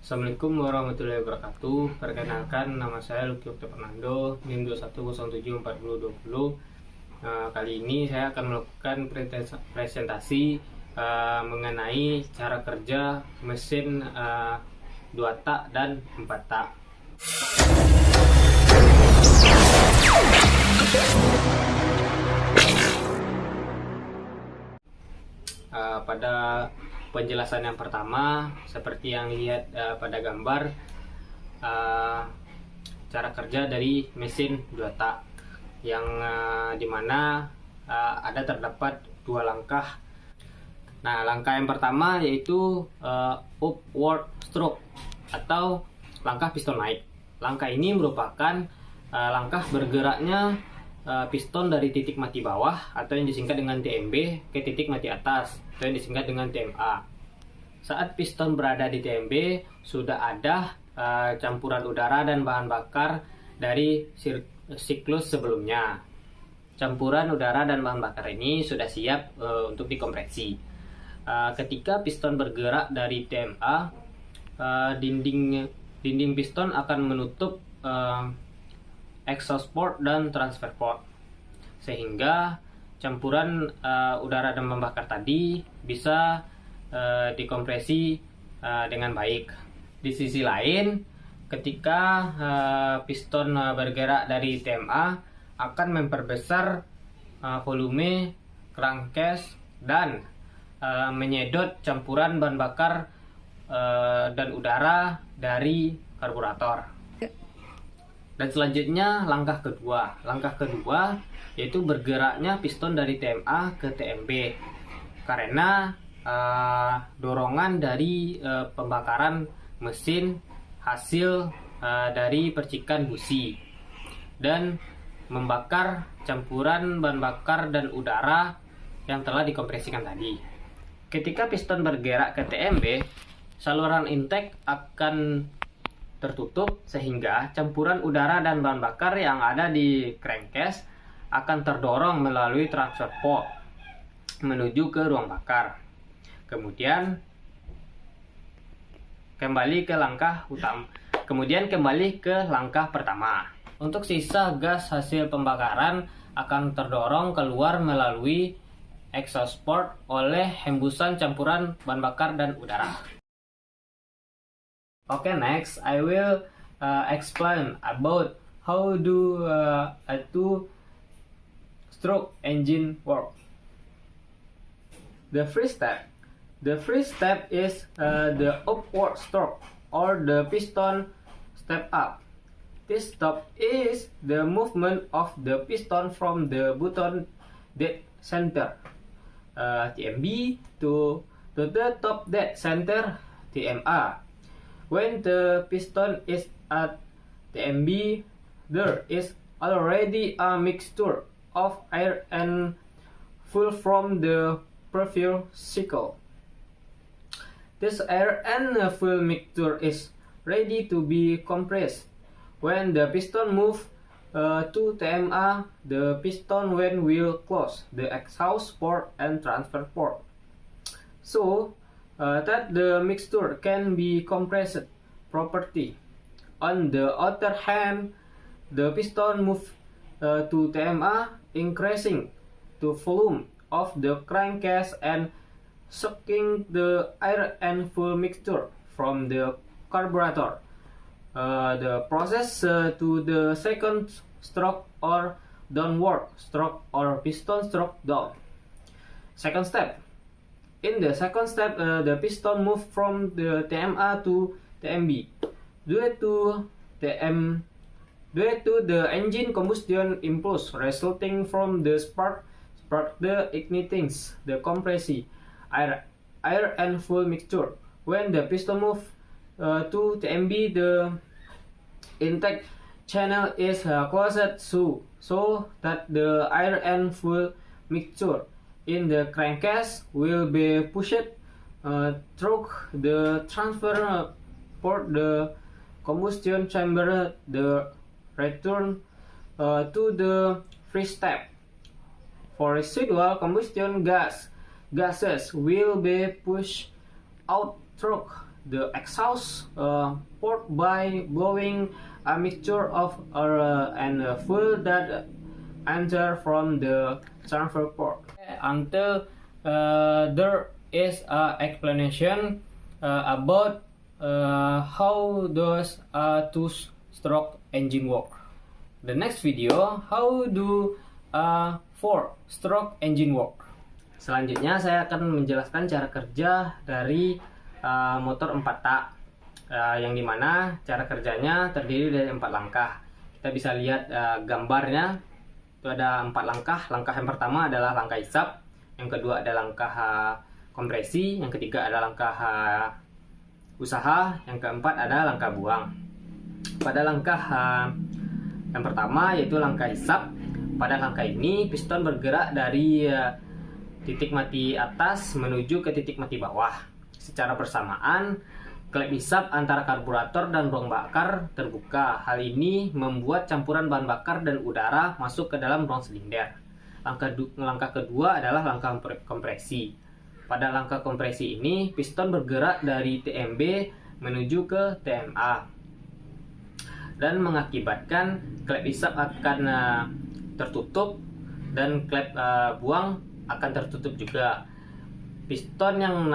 Assalamualaikum warahmatullahi wabarakatuh. Perkenalkan, nama saya Lucky Okta Fernando, NIM 21074020. Kali ini saya akan melakukan presentasi mengenai cara kerja mesin 2 tak dan 4 tak. Pada penjelasan yang pertama, seperti yang lihat pada gambar, cara kerja dari mesin 2 tak yang dimana ada terdapat 2 langkah. Nah, langkah yang pertama yaitu upward stroke atau langkah piston naik. Langkah ini merupakan langkah bergeraknya piston dari titik mati bawah atau yang disingkat dengan TMB ke titik mati atas atau yang disingkat dengan TMA. Saat piston berada di TMB, sudah ada campuran udara dan bahan bakar dari siklus sebelumnya. Campuran udara dan bahan bakar ini sudah siap untuk dikompresi. Ketika piston bergerak dari TMA, dinding piston akan menutup exhaust port dan transfer port, sehingga campuran udara dan bahan bakar tadi bisa dikompresi dengan baik. Di sisi lain, ketika piston bergerak dari TMA, akan memperbesar volume crankcase dan menyedot campuran bahan bakar dan udara dari karburator. Dan selanjutnya langkah kedua yaitu bergeraknya piston dari TMA ke TMB karena dorongan dari pembakaran mesin hasil dari percikan busi dan membakar campuran bahan bakar dan udara yang telah dikompresikan tadi. Ketika piston bergerak ke TMB, saluran intake akan tertutup sehingga campuran udara dan bahan bakar yang ada di crankcase akan terdorong melalui transfer port menuju ke ruang bakar. Kemudian kembali ke langkah pertama. Untuk sisa gas hasil pembakaran akan terdorong keluar melalui exhaust port oleh hembusan campuran bahan bakar dan udara. Okay, next I will explain about how do a two-stroke engine work. The first step is the upward stroke or the piston step up. This step is the movement of the piston from the bottom dead center TMB to the top dead center TMA. When the piston is at TMB, there is already a mixture of air and fuel from the previous cycle. This air and fuel mixture is ready to be compressed. When the piston moves to TMA, the piston vent will close the exhaust port and transfer port, so that the mixture can be compressed properly. On the other hand, the piston moves to TMA, increasing the volume of the crankcase and sucking the air and fuel mixture from the carburetor. The process to the second stroke or downward stroke or piston stroke down. Second step. In the second step, the piston moves from the TMA to TMB. Due to the engine combustion impulse resulting from the spark the igniting the compressed air and fuel mixture. When the piston moves to TMB, the intake channel is closed so that the air and fuel mixture in the crankcase will be pushed through the transfer port, the combustion chamber, the return to the first step. For residual combustion gases will be pushed out through the exhaust port by blowing a mixture of air and fuel that enter from the transfer port until there is an explanation about how those two-stroke engine work. The next video, how do a four-stroke engine work? Selanjutnya saya akan menjelaskan cara kerja dari motor 4 tak, yang dimana cara kerjanya terdiri dari 4 langkah. Kita bisa lihat gambarnya. Itu ada 4 langkah. Langkah yang pertama adalah langkah hisap, yang kedua ada langkah kompresi, yang ketiga ada langkah usaha, yang keempat ada langkah buang. Pada langkah yang pertama yaitu langkah hisap, pada langkah ini piston bergerak dari titik mati atas menuju ke titik mati bawah. Secara bersamaan, klep hisap antara karburator dan ruang bakar terbuka. Hal ini membuat campuran bahan bakar dan udara masuk ke dalam ruang silinder. Langkah kedua adalah langkah kompresi. Pada langkah kompresi ini, piston bergerak dari TMB menuju ke TMA dan mengakibatkan klep hisap akan tertutup dan klep buang akan tertutup juga. Piston yang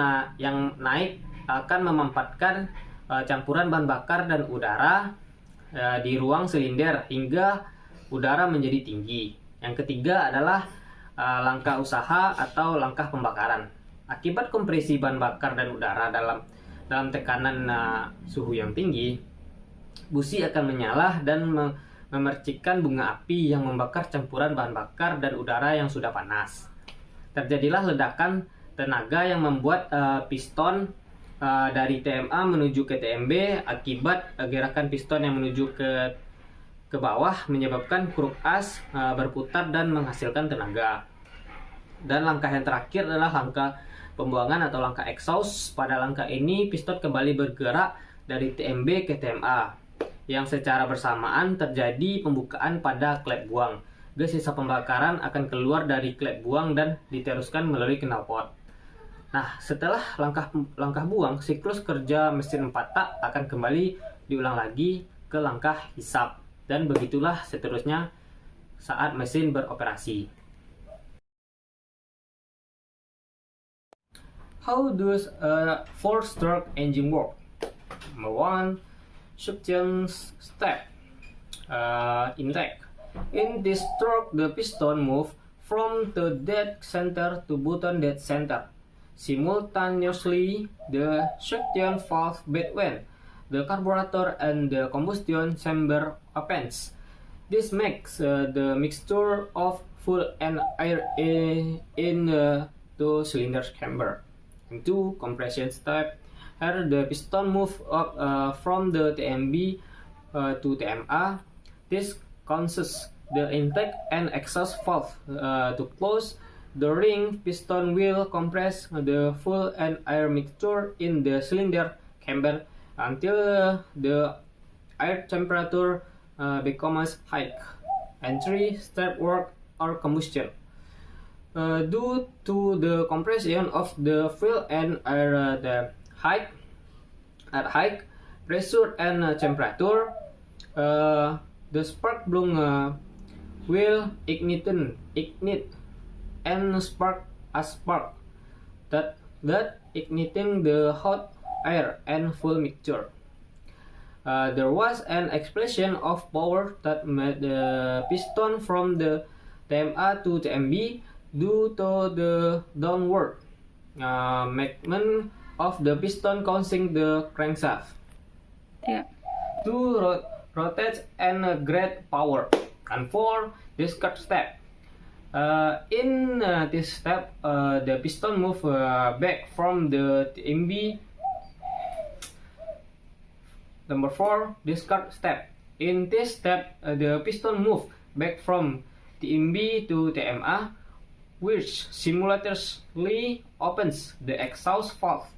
naik akan memanfaatkan campuran bahan bakar dan udara di ruang silinder hingga udara menjadi tinggi. Yang ketiga adalah langkah usaha atau langkah pembakaran. Akibat kompresi bahan bakar dan udara dalam tekanan suhu yang tinggi, busi akan menyala dan memercikkan bunga api yang membakar campuran bahan bakar dan udara yang sudah panas. Terjadilah ledakan tenaga yang membuat piston dari TMA menuju ke TMB. Akibat gerakan piston yang menuju ke bawah menyebabkan kruk as berputar dan menghasilkan tenaga. Dan langkah yang terakhir adalah langkah pembuangan atau langkah exhaust. Pada langkah ini piston kembali bergerak dari TMB ke TMA, yang secara bersamaan terjadi pembukaan pada klep buang. Gas sisa pembakaran akan keluar dari klep buang dan diteruskan melalui knalpot. Nah, setelah langkah buang, siklus kerja mesin 4 tak akan kembali diulang lagi ke langkah hisap, dan begitulah seterusnya saat mesin beroperasi. How does a four-stroke engine work? Number 1, suction step. Intake. In this stroke, the piston moves from the dead center to bottom dead center. Simultaneously, the suction valve between the carburetor and the combustion chamber opens. This makes the mixture of fuel and air in the two-cylinder chamber. And 2, compression step. Here the piston moves up from the TMB to TMA. This causes the intake and exhaust valve to close. The ring piston will compress the fuel and air mixture in the cylinder chamber until the air temperature becomes high. And 3, step work or combustion. Due to the compression of the fuel and air at high pressure and temperature, the spark plug will ignite and spark a spark that igniting the hot air and fuel mixture. There was an explosion of power that made the piston from the TMA to TMB due to the downward movement of the piston causing the crankshaft to rotate and generate power. And 4, discard step. In this step, the piston move back from the TMB. Number 4, discard step. In this step, the piston move back from TMB to TMA, which simultaneously opens the exhaust valve.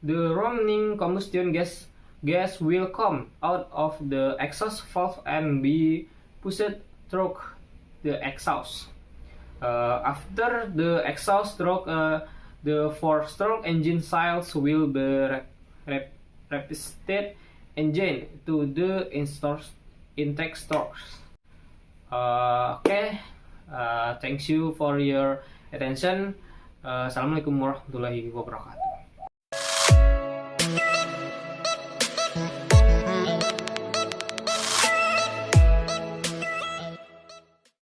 The remaining combustion gas will come out of the exhaust valve and be pushed through the exhaust. After the exhaust stroke, the four-stroke engine sails will be rapid engine to the intake strokes. Thanks you for your attention. Assalamualaikum warahmatullahi wabarakatuh.